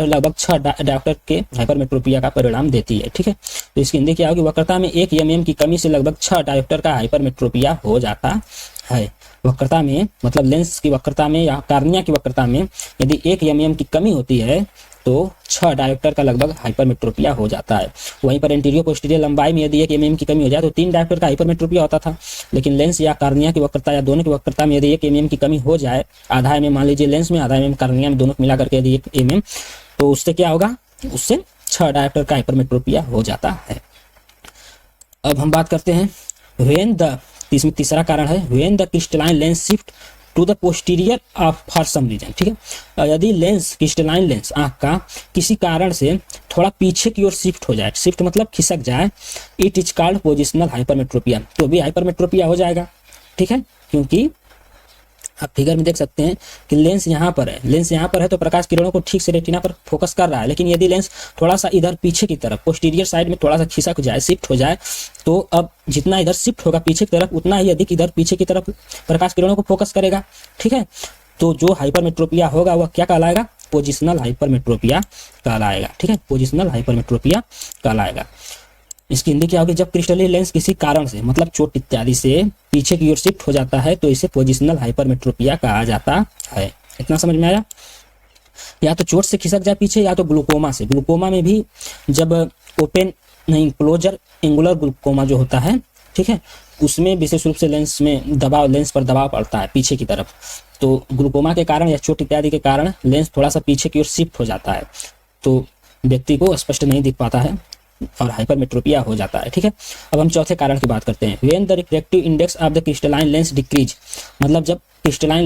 लगभग 6 डायोप्टर के हाइपरमेट्रोपिया का परिणाम देती है, ठीक है। तो इसकी हिंदी क्या होगी, वक्रता में 1 mm की कमी से लगभग 6 डायोप्टर का हाइपरमेट्रोपिया हो जाता है। वक्रता में मतलब लेंस की वक्रता में या कार्निया की वक्रता में यदि 1 mm की कमी होती है तो 6 डायोप्टर का लगभग हाइपरमेट्रोपिया हो जाता है। वहीं पर इंटीरियर पोस्टीरियर लंबाई में यदि 1 mm की कमी हो जाए तो 3 डायोप्टर का हाइपरमेट्रोपिया होता था। लेकिन लेंस या कार्निया की वक्रता या दोनों की वक्रता में यदि 1 mm की कमी हो जाए, आधा mm मान लीजिए लेंस में, आधा mm कार्निया में, दोनों को मिला करके यदि 1 mm, तो उससे क्या होगा, उससे 6 डायोप्टर का हाइपरमेट्रोपिया हो जाता है। अब हम बात करते हैं व्हेन द, इसमें तीसरा कारण है, when the crystalline lens shift to the posterior of for some reason, ठीक है, यदि लेंस, क्रिस्टलाइन लेंस आंख का किसी कारण से थोड़ा पीछे की ओर शिफ्ट हो जाए, शिफ्ट मतलब खिसक जाए, it is called positional hypermetropia, तो भी हाइपरमेट्रोपिया हो जाएगा, ठीक है। क्योंकि आप फिगर में देख सकते हैं कि लेंस यहाँ पर है, लेंस यहाँ पर है तो प्रकाश किरणों को ठीक से रेटिना पर फोकस कर रहा है, लेकिन यदि लेंस थोड़ा सा इधर पीछे की तरफ पोस्टीरियर साइड में थोड़ा सा खिसक जाए, शिफ्ट हो जाए, तो अब जितना इधर शिफ्ट होगा पीछे की तरफ उतना ही अधिक इधर पीछे की तरफ प्रकाश किरणों को फोकस करेगा, ठीक है। तो जो हाइपरमेट्रोपिया होगा वह क्या कहलाएगा, पोजिशनल हाइपरमेट्रोपिया कहलाएगा, ठीक है, पोजिशनल हाइपरमेट्रोपिया कहलाएगा। इसकी हिंदी क्या होगी, जब क्रिस्टलीय लेंस किसी कारण से मतलब चोट इत्यादि से पीछे की ओर शिफ्ट हो जाता है तो इसे पोजिशनल हाइपरमेट्रोपिया कहा जाता है। इतना समझ में आया। या तो चोट से खिसक जाए पीछे, या तो ग्लूकोमा से, ग्लूकोमा में भी जब ओपन नहीं क्लोजर एंगुलर ग्लूकोमा जो होता है, ठीक है, उसमें विशेष रूप से लेंस में दबाव, लेंस पर दबाव पड़ता है पीछे की तरफ, तो ग्लूकोमा के कारण या चोट इत्यादि के कारण लेंस थोड़ा सा पीछे की ओर शिफ्ट हो जाता है तो व्यक्ति को स्पष्ट नहीं दिख पाता है, और हाइपरमेट्रोपिया हो जाता है। ठीक है, अब हम चौथे कारण की बात करते हैं। When the refractive index of the crystalline lens decrease, मतलब जब क्रिस्टलाइन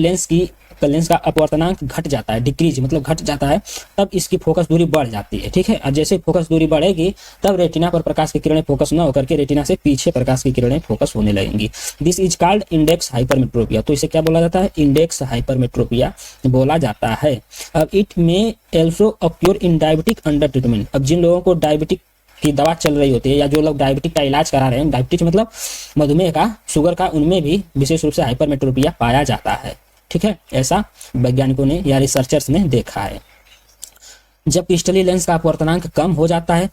लेंस का अपवर्तनांक घट जाता है, डिक्रीज मतलब घट जाता है, तब इसकी फोकस दूरी बढ़ जाती है। ठीक है, और जैसे फोकस दूरी बढ़ेगी तब रेटिना पर प्रकाश की किरणें फोकस न होकर के रेटिना से पीछे प्रकाश की किरणें फोकस होने लगेंगी। This is called index hypermetropia. तो इसे क्या बोला जाता है? इंडेक्स हाइपरमेट्रोपिया बोला जाता है। अब इट में also acquire in diabetic under treatment. अब जिन लोगों को डायबिटिक की दवा चल रही होती है या जो लोग डायबिटिक का इलाज करा रहे हैं, डायबिटिक मतलब मधुमेह का, शुगर का, उनमें भी विशेष रूप से हाइपरमेट्रोपिया पाया जाता है। ठीक है, ऐसा वैज्ञानिकों ने या रिसर्चर्स ने देखा है। जब क्रिस्टलीय लेंस का अपवर्तनांक कम हो जाता है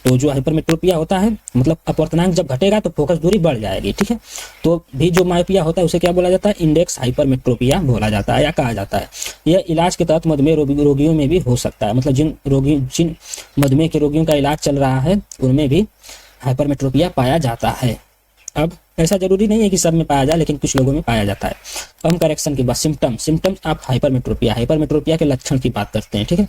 तो जो हाइपरमेट्रोपिया होता है, मतलब अपवर्तनांक जब घटेगा तो फोकस दूरी बढ़ जाएगी। ठीक है, तो भी जो मायोपिया होता है उसे क्या बोला जाता है? इंडेक्स हाइपरमेट्रोपिया बोला जाता है या कहा जाता है। यह इलाज के तहत मधुमेह रोगियों में भी हो सकता है, मतलब जिन मधुमेह के रोगियों का इलाज चल रहा है उनमें भी हाइपरमेट्रोपिया पाया जाता है। अब ऐसा जरूरी नहीं है कि सब में पाया जाए, लेकिन कुछ लोगों में पाया जाता है। हम करेक्शन के बाद सिम्टम्स ऑफ हाइपरमेट्रोपिया के लक्षण की बात करते हैं। ठीक है,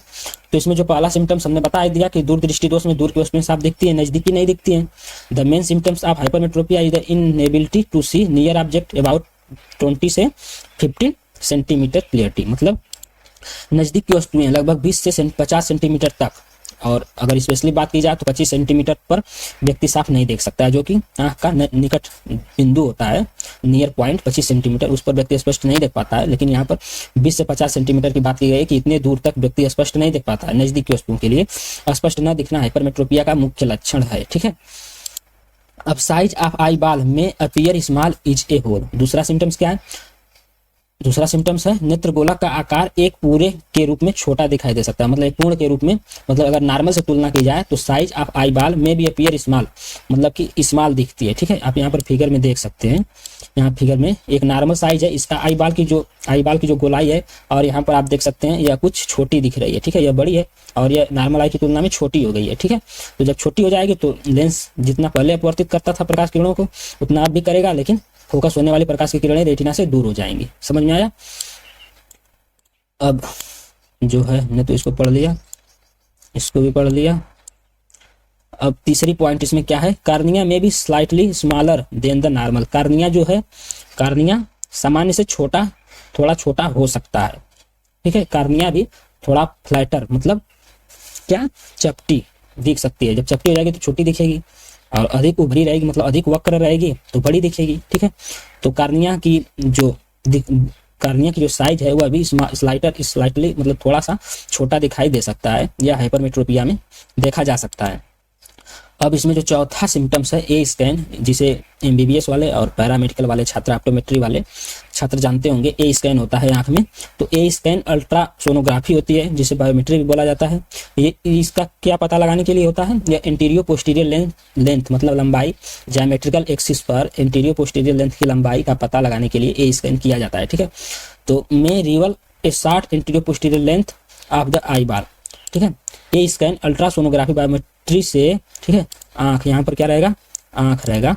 तो इसमें जो पहला सिम्टम्स हमने बता दिया कि दूर दृष्टि दोष में दूर की वस्तुएं साफ दिखती है, नजदीकी नहीं दिखती हैं। The main symptoms of hypermetropia is the inability to see near object about 20 से 15 सेंटीमीटर क्लियरिटी, मतलब नजदीक की वस्तुएं लगभग 20 से 50 सेंटीमीटर तक, और अगर स्पेशली बात की जाए तो 25 सेंटीमीटर पर व्यक्ति साफ नहीं देख सकता है, जो कि आंख का निकट बिंदु होता है, नियर पॉइंट 25 सेंटीमीटर, उस पर व्यक्ति स्पष्ट नहीं देख पाता है। लेकिन यहाँ पर 20 से 50 सेंटीमीटर की बात की गई है कि इतने दूर तक व्यक्ति स्पष्ट नहीं देख पाता है। नजदीक की वस्तुओं के लिए स्पष्ट न दिखना हाइपरमेट्रोपिया का मुख्य लक्षण है। ठीक है, अब साइज ऑफ आई बॉल में appear small is a whole. दूसरा सिम्टम्स क्या है? दूसरा सिम्टम्स है नेत्र गोलक का आकार एक पूरे के रूप में छोटा दिखाई दे सकता है, मतलब एक पूर्ण के रूप में, मतलब अगर नॉर्मल से तुलना की जाए तो साइज ऑफ आई बॉल में भी अपीयर स्मॉल, मतलब कि स्मॉल दिखती है। ठीक है, आप यहाँ पर फिगर में देख सकते हैं, यहाँ फिगर में एक नॉर्मल साइज है इसका आई बॉल की जो गोलाई है, और यहाँ पर आप देख सकते हैं यह कुछ छोटी दिख रही है। ठीक है, यह बड़ी है और यह नॉर्मल आई की तुलना में छोटी हो गई है। ठीक है, तो जब छोटी हो जाएगी तो लेंस जितना पहले अपवर्तित करता था प्रकाश किरणों को उतना अब भी करेगा, लेकिन फोकस होने वाली प्रकाश की किरणें रेटिना से दूर हो जाएंगी। समझ में आया? अब जो है हमने तो इसको पढ़ लिया, इसको भी पढ़ लिया। अब तीसरी पॉइंट इसमें क्या है? कार्निया में भी slightly smaller than the normal. Cornea जो है, कार्निया सामान्य से थोड़ा छोटा हो सकता है। ठीक है, कार्निया भी थोड़ा फ्लैटर, मतलब क्या, चपटी दिख सकती है। जब चपटी हो जाएगी तो छोटी दिखेगी, और अधिक उभरी रहेगी मतलब अधिक वक्र रहेगी तो बड़ी दिखेगी। ठीक है, तो कार्निया की जो साइज है वह भी स्लाइटली मतलब थोड़ा सा छोटा दिखाई दे सकता है, यह हाइपरमेट्रोपिया में देखा जा सकता है। अब इसमें जो चौथा सिम्टम्स है ए स्कैन, जिसे एमबीबीएस वाले और पैरामेडिकल वाले छात्र, ऑप्टोमेट्री वाले छात्र जानते होंगे, ए स्कैन होता है आंख में। तो ए स्कैन अल्ट्रा सोनोग्राफी होती है, जिसे बायोमेट्री भी बोला जाता है। ये इसका क्या पता लगाने के लिए होता है? यह एंटीरियो पोस्टीरियर लेंथ मतलब लंबाई, ज्योमेट्रिकल एक्सिस पर एंटीरियो पोस्टीरियर लेंथ की लंबाई का पता लगाने के लिए ए स्कैन किया जाता है। ठीक है, तो may reveal a short antero posterior length of the eye ball. ठीक है, A scan ultrasonography biometry से, ठीक है, आंख, यहाँ पर क्या रहेगा? आंख रहेगा,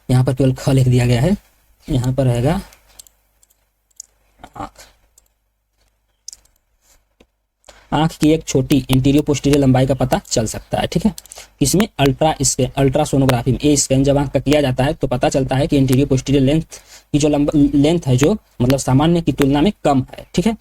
यहाँ पर केवल ख लिख दिया गया है, यहाँ पर रहेगा आंख। आंख की एक छोटी इंटीरियर पोस्टीरियर लंबाई का पता चल सकता है। ठीक है, इसमें अल्ट्रा सोनोग्राफी में ए स्कैन जब आंख का किया जाता है तो पता चलता है कि इंटीरियर पोस्टीरियर लेंथ की जो लेंथ है, जो मतलब सामान्य की तुलना में कम है। ठीक है,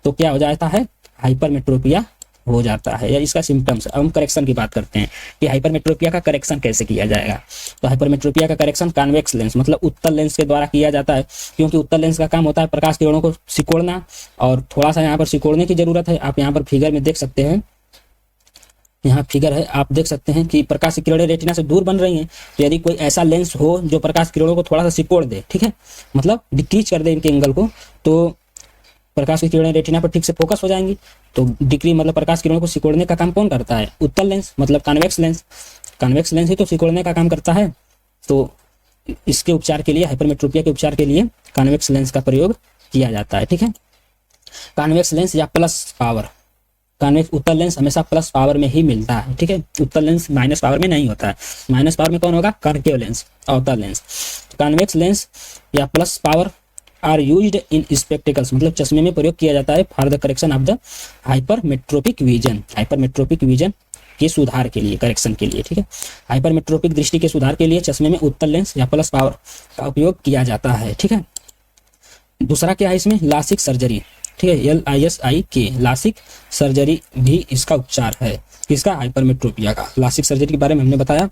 तो क्या हो जाता है? हाइपरमेट्रोपिया हो जाता है, या इसका सिम्टम्स। अब हम करेक्शन की बात करते हैं कि हाइपरमेट्रोपिया का करेक्शन कैसे किया जाएगा। तो हाइपरमेट्रोपिया का करेक्शन कॉन्वेक्स लेंस मतलब उत्तल लेंस के द्वारा किया जाता है, क्योंकि उत्तल लेंस का काम होता है प्रकाश किरणों को सिकोड़ना, और थोड़ा सा यहाँ पर सिकोड़ने की जरूरत है। आप यहाँ पर फिगर में देख सकते हैं, यहाँ फिगर है, आप देख सकते हैं कि प्रकाश की किरणें रेटिना से दूर बन रही हैं। तो यदि कोई ऐसा लेंस हो जो प्रकाश किरणों को थोड़ा सा सिकोड़ दे, ठीक है, मतलब डिक्रीज कर दे इनके एंगल को, तो प्रकाश की किरणें रेटिना पर ठीक से फोकस हो जाएंगी। तो डिक्री मतलब प्रकाश किरणों को सिकोड़ने का काम कौन करता है? उत्तल लेंस मतलब कॉन्वेक्स लेंस। कॉन्वेक्स लेंस ही तो सिकोड़ने का काम करता है। तो इसके उपचार के लिए, हाइपरमेट्रोपिया के उपचार के लिए कॉन्वेक्स लेंस का प्रयोग किया जाता है। ठीक है, कॉन्वेक्स लेंस या प्लस पावर, कॉन्वेक्स उत्तल लेंस हमेशा प्लस पावर में ही मिलता है। ठीक है, उत्तल लेंस माइनस पावर में नहीं होता है। माइनस पावर में कौन होगा? कॉन्केव लेंस, अवतल लेंस। कॉन्वेक्स लेंस या plus power are used in spectacles मतलब चश्मे में प्रयोग किया जाता है for the correction of the hypermetropic vision. Hypermetropic vision के सुधार के लिए, करेक्शन के लिए, ठीक है। हाइपरमेट्रोपिक दृष्टि के सुधार के लिए चश्मे में उत्तल लेंस या प्लस पावर का उपयोग किया जाता है, ठीक है। दूसरा क्या है इसमें, लासिक सर्जरी, ठीक है, LISIK, लासिक सर्जरी भी इसका उपचार है। किसका, हाइपरमेट्रोपिया का। लासिक सर्जरी के बारे में हमने बताया।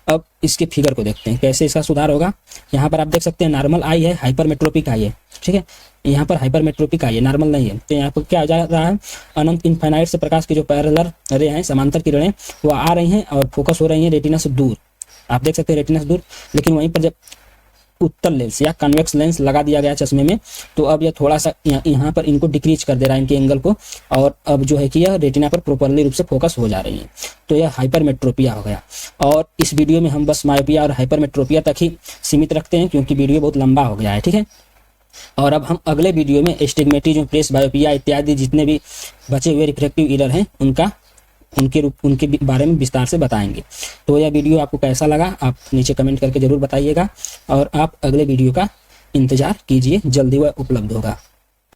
अब इसके फिगर को देखते हैं कैसे इसका सुधार होगा। यहाँ पर आप देख सकते हैं नॉर्मल आई है, हाइपरमेट्रोपिक आई है, ठीक है। यहाँ पर हाइपरमेट्रोपिक आई है, नॉर्मल नहीं है। तो यहाँ पर क्या जा रहा है, अनंत इनफाइनाइट से प्रकाश की जो पैरेलल रे हैं, समांतर किरणें वो आ रही हैं और फोकस हो रही हैं रेटिना से दूर। आप देख सकते हैं रेटिना से दूर, लेकिन वहीं पर जब उत्तल लेंस या कन्वेक्स लेंस लगा दिया गया चश्मे में, तो अब यह थोड़ा सा यहाँ पर इनको डिक्रीज कर दे रहा है, इनके एंगल को, और अब जो है कि यह रेटिना पर प्रॉपरली रूप से फोकस हो जा रही है। तो यह हाइपरमेट्रोपिया हो गया। और इस वीडियो में हम बस मायोपिया और हाइपरमेट्रोपिया तक ही सीमित रखते हैं, क्योंकि वीडियो बहुत लंबा हो गया है, ठीक है। और अब हम अगले वीडियो में एस्टिग्मेटिज्म, प्रेस बायोपिया इत्यादि जितने भी बचे हुए रिफ्रैक्टिव एरर हैं उनके बारे में विस्तार से बताएंगे। तो यह वीडियो आपको कैसा लगा आप नीचे कमेंट करके जरूर बताइएगा, और आप अगले वीडियो का इंतजार कीजिए, जल्दी वह उपलब्ध होगा।